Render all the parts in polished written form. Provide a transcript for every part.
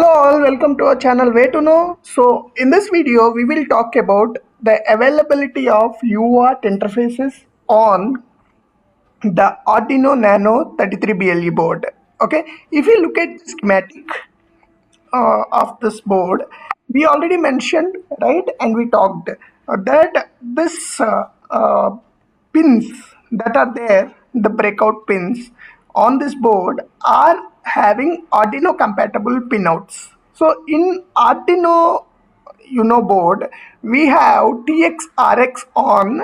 all, welcome to our channel Way to Know. So in this video we will talk about the availability of UART interfaces on the Arduino Nano 33 BLE board. Okay, if you look at the schematic of this board, we already mentioned, right, and we talked that this pins that are there, the breakout pins on this board are having Arduino compatible pinouts. So in Arduino board, we have TX RX on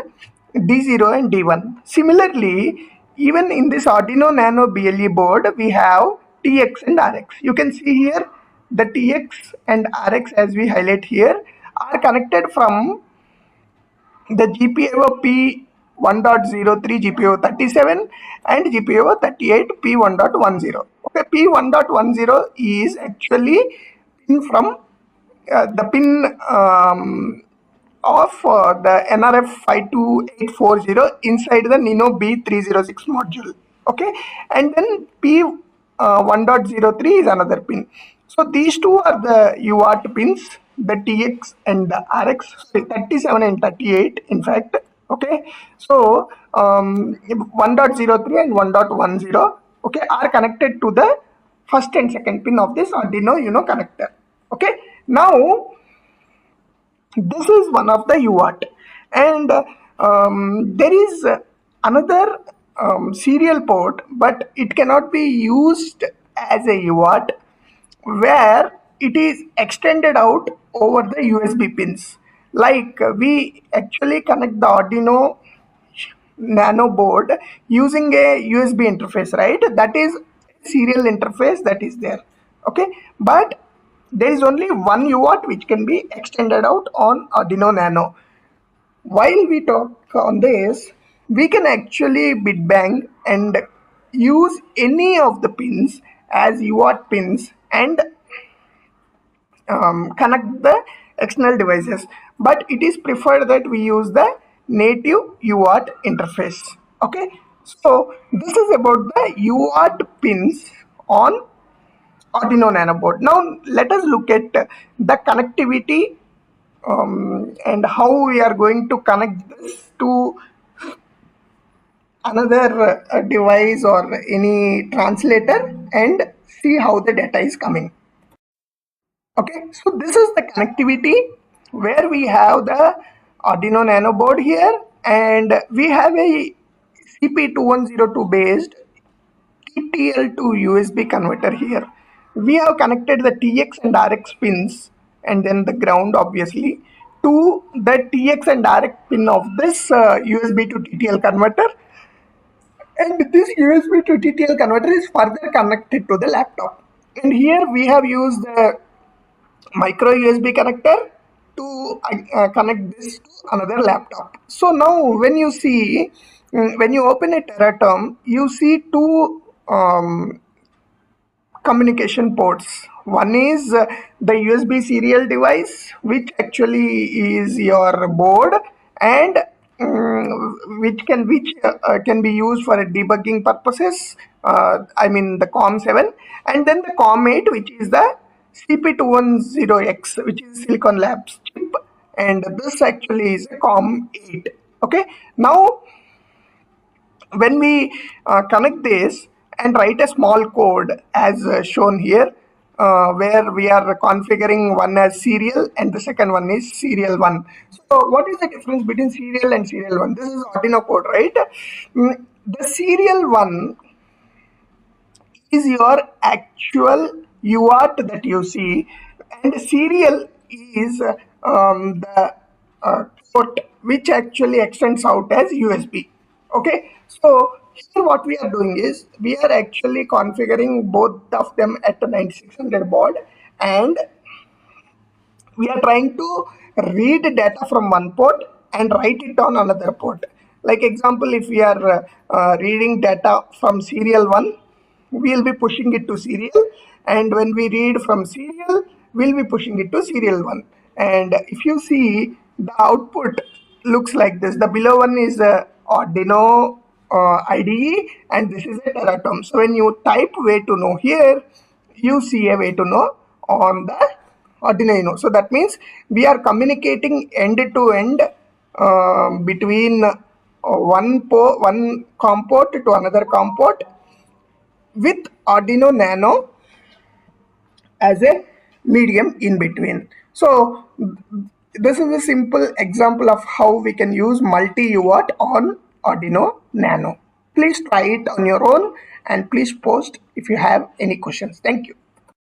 D0 and D1. Similarly, even in this Arduino Nano BLE board, we have TX and RX. You can see here the TX and RX, as we highlight here, are connected from the GPIO P1.03, GPIO 37 and GPIO 38 P1.10. Okay, P1.10 is actually pin from the pin of the NRF 52840 inside the Nino B306 module. Okay, and then P1.03 is another pin. So these two are the UART pins, the TX and the RX, 37 and 38 in fact. Okay, so 1.03 and 1.10, okay, are connected to the first and second pin of this Arduino connector. Okay, now this is one of the UART, and there is another serial port, but it cannot be used as a UART, where it is extended out over the USB pins. Like we actually connect the Arduino Nano board using a USB interface, right? That is serial interface that is there. Okay, but there is only one UART which can be extended out on Arduino Nano. While we talk on this, we can actually bit bang and use any of the pins as UART pins and connect the external devices, but it is preferred that we use the native UART interface. Okay, so this is about the UART pins on Arduino Nano board. Now let us look at the connectivity and how we are going to connect this to another device or any translator and see how the data is coming. Okay, so this is the connectivity where we have the Arduino Nano board here, and we have a CP2102 based TTL to USB converter here. We have connected the TX and RX pins and then the ground obviously to the TX and RX pin of this USB to TTL converter, and this USB to TTL converter is further connected to the laptop. And here we have used the micro USB connector to connect this to another laptop. So now when you see, when you open a Terraterm, you see two communication ports. One is the USB serial device, which actually is your board, and which can be used for debugging purposes. I mean the COM7, and then the COM8, which is the CP210X, which is Silicon Labs chip, and this actually is a COM8. Okay, now when we connect this and write a small code as shown here, where we are configuring one as serial and the second one is serial 1. So what is the difference between serial and serial 1? This is Arduino code, right? The serial 1 is your actual UART that you see, and serial is the port which actually extends out as USB. Okay, so here what we are doing is we are actually configuring both of them at the 9600 board, and we are trying to read data from one port and write it on another port. Like example, if we are reading data from serial 1, we will be pushing it to serial, and when we read from serial, we'll be pushing it to serial 1. And if you see, the output looks like this. The below one is Arduino IDE, and this is a Terraterm. So when you type way to know here, you see a way to know on the Arduino Uno. So that means we are communicating end to end between one COM port to another COM port with Arduino Nano as a medium in between. So this is a simple example of how we can use multi-UART on Arduino Nano. Please try it on your own and please post if you have any questions. Thank you.